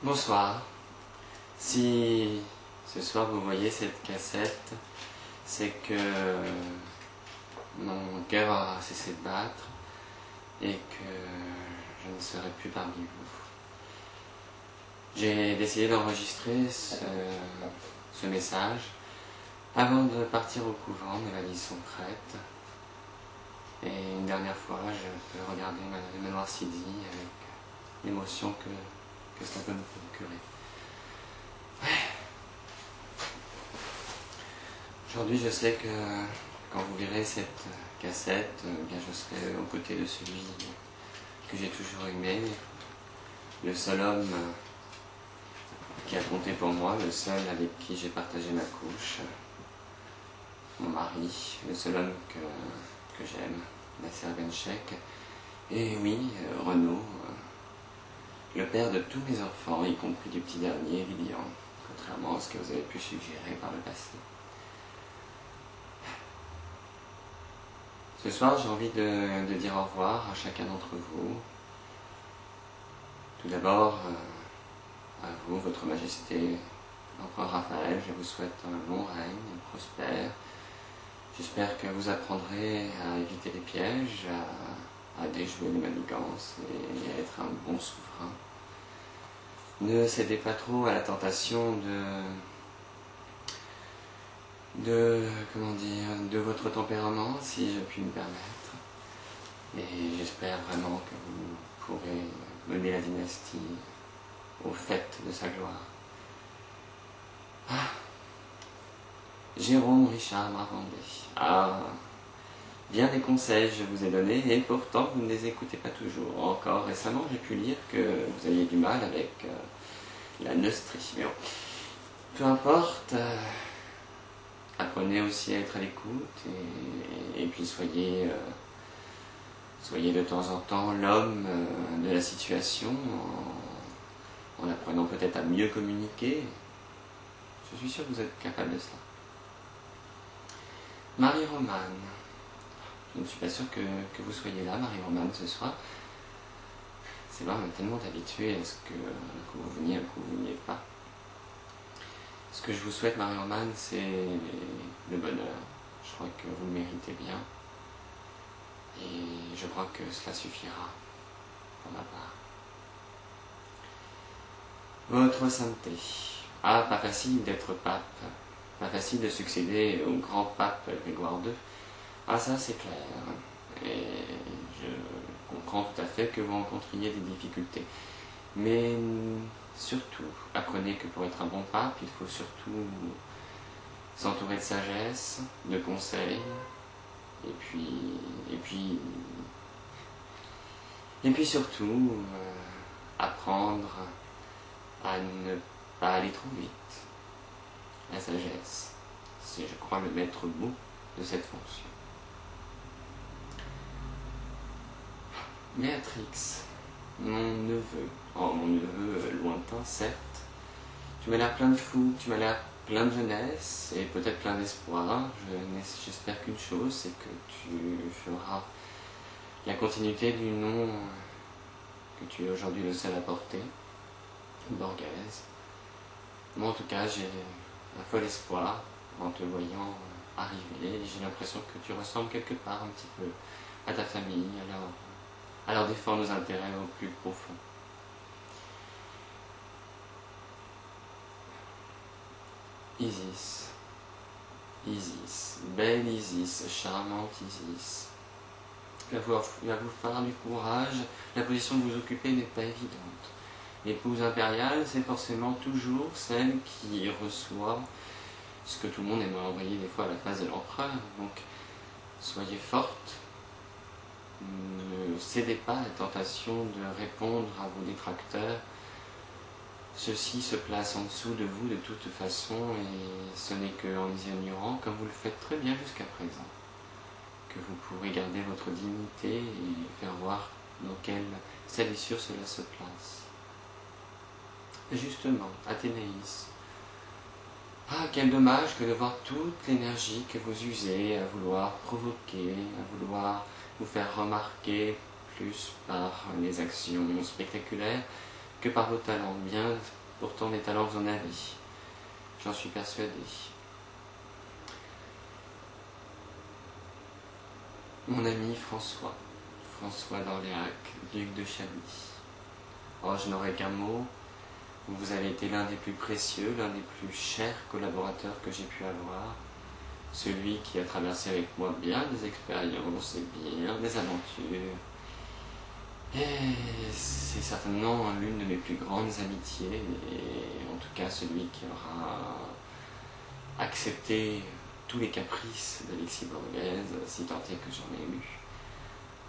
Bonsoir. Si ce soir vous voyez cette cassette, c'est que mon cœur a cessé de battre et que je ne serai plus parmi vous. J'ai décidé d'enregistrer ce message avant de partir au couvent. Mes valises sont prêtes. Et une dernière fois, je peux regarder ma mémoire CD avec l'émotion que cela peut me procurer. Aujourd'hui, je sais que quand vous verrez cette cassette, bien je serai aux côtés de celui que j'ai toujours aimé, le seul homme qui a compté pour moi, le seul avec qui j'ai partagé ma couche, mon mari, le seul homme que j'aime, Nasser Benchek, et oui, Renaud, le père de tous mes enfants, y compris du petit dernier, Lilian, contrairement à ce que vous avez pu suggérer par le passé. Ce soir, j'ai envie de dire au revoir à chacun d'entre vous. Tout d'abord, à vous, votre Majesté, l'Empereur Raphaël, je vous souhaite un long règne, prospère. J'espère que vous apprendrez à éviter les pièges, à déjouer les manigances et à être un bon souverain. Ne cédez pas trop à la tentation de votre tempérament, si je puis me permettre. Et j'espère vraiment que vous pourrez mener la dynastie au fait de sa gloire. Jérôme Richard Marvendé. Bien des conseils je vous ai donnés, et pourtant vous ne les écoutez pas toujours. Encore récemment, j'ai pu lire que vous aviez du mal avec la neustrie. Mais bon, peu importe, apprenez aussi à être à l'écoute, et puis soyez de temps en temps l'homme de la situation, en apprenant peut-être à mieux communiquer. Je suis sûr que vous êtes capable de cela. Marie-Romane. Je ne suis pas sûr que vous soyez là, Marie-Romane, ce soir. C'est vrai, on est tellement habitué à ce que vous veniez ou que vous ne veniez pas. Ce que je vous souhaite, Marie-Romane, c'est le bonheur. Je crois que vous le méritez bien. Et je crois que cela suffira pour ma part. Votre sainteté. Pas facile d'être pape. Pas facile de succéder au grand pape Grégoire II. Ça c'est clair. Et je comprends tout à fait que vous rencontriez des difficultés. Mais surtout, apprenez que pour être un bon pape, il faut surtout s'entourer de sagesse, de conseils, et puis surtout apprendre à ne pas aller trop vite. La sagesse, c'est, je crois, le maître mot de cette fonction. Béatrix, mon neveu, mon neveu lointain, certes, tu m'as l'air plein de fou, tu m'as l'air plein de jeunesse et peut-être plein d'espoir. J'espère qu'une chose, c'est que tu feras la continuité du nom que tu es aujourd'hui le seul à porter, Borghese. Moi en tout cas, j'ai un fol espoir en te voyant arriver. J'ai l'impression que tu ressembles quelque part un petit peu à ta famille, alors défends nos intérêts au plus profond. Isis, belle Isis, charmante Isis. Il va vous falloir du courage, la position que vous occupez n'est pas évidente. L'épouse impériale, c'est forcément toujours celle qui reçoit ce que tout le monde aimerait envoyer des fois à la face de l'empereur. Donc, soyez forte. Ne cédez pas à la tentation de répondre à vos détracteurs. Ceux-ci se placent en dessous de vous de toute façon, et ce n'est qu'en les ignorant, comme vous le faites très bien jusqu'à présent, que vous pourrez garder votre dignité et faire voir dans quelle salissure cela se place. Et justement, Athénaïs. Quel dommage que de voir toute l'énergie que vous usez à vouloir provoquer, à vouloir vous faire remarquer plus par les actions spectaculaires que par vos talents, bien pourtant des talents vous en avez, j'en suis persuadé. Mon ami François d'Orléac, duc de Chablis. Oh, je n'aurai qu'un mot. Vous avez été l'un des plus précieux, l'un des plus chers collaborateurs que j'ai pu avoir. Celui qui a traversé avec moi bien des expériences et bien des aventures. Et c'est certainement l'une de mes plus grandes amitiés, et en tout cas celui qui aura accepté tous les caprices d'Alexis Borghese, si tant est que j'en ai eu.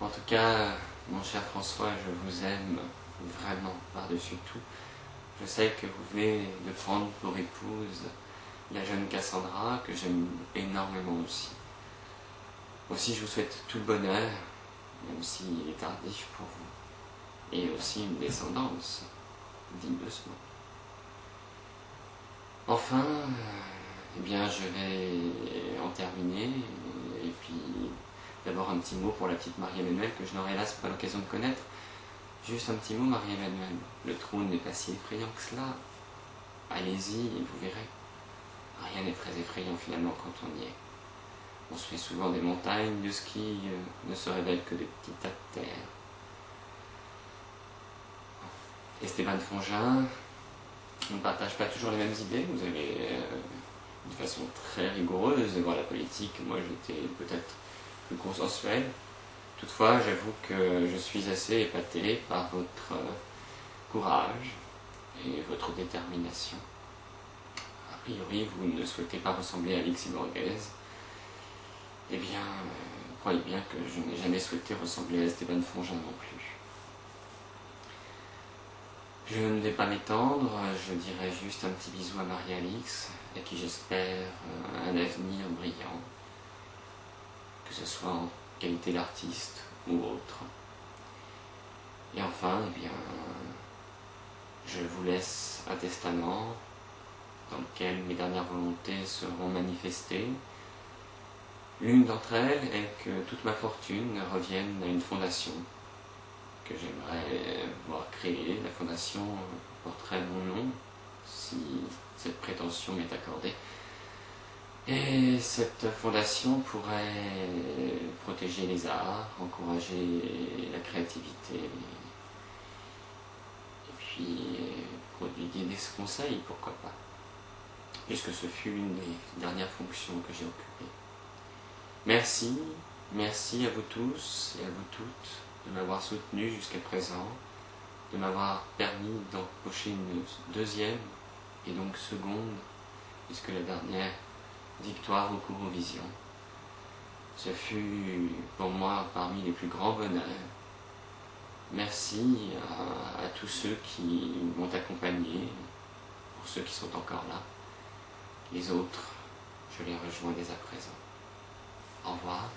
En tout cas, mon cher François, je vous aime vraiment par-dessus tout. Je sais que vous venez de prendre pour épouse la jeune Cassandra, que j'aime énormément aussi. Aussi, je vous souhaite tout le bonheur, même s'il est tardif pour vous, et aussi une descendance digne de ce nom. Enfin, eh bien, je vais en terminer, et puis d'abord un petit mot pour la petite Marie-Emmanuelle, que je n'aurai hélas pas l'occasion de connaître. Juste un petit mot, Marie-Emmanuelle. Le trône n'est pas si effrayant que cela. Allez-y et vous verrez. Rien n'est très effrayant finalement quand on y est. On se fait souvent des montagnes de ce qui ne se révèlent que des petits tas de terre. Esteban Fongin, on ne partage pas toujours les mêmes idées. Vous avez une façon très rigoureuse de voir la politique. Moi, j'étais peut-être plus consensuel. Toutefois, j'avoue que je suis assez épaté par votre courage et votre détermination. A priori, vous ne souhaitez pas ressembler à Alexis Borghese. Eh bien, croyez bien que je n'ai jamais souhaité ressembler à Esteban Fongin non plus. Je ne vais pas m'étendre, je dirai juste un petit bisou à Marie-Alix, à qui j'espère un avenir brillant, que ce soit en qualité d'artiste ou autre. Et enfin, eh bien, je vous laisse un testament dans lequel mes dernières volontés seront manifestées. L'une d'entre elles est que toute ma fortune revienne à une fondation que j'aimerais voir créer. La fondation porterait mon nom, si cette prétention m'est accordée. Et cette fondation pourrait protéger les arts, encourager la créativité, et puis prodiguer des conseils, pourquoi pas, puisque ce fut l'une des dernières fonctions que j'ai occupées. Merci à vous tous et à vous toutes de m'avoir soutenu jusqu'à présent, de m'avoir permis d'empocher une deuxième et donc seconde, puisque la dernière victoire au Courovision. Ce fut pour moi parmi les plus grands bonheurs. Merci à tous ceux qui m'ont accompagné, pour ceux qui sont encore là. Les autres, je les rejoins dès à présent. Au revoir.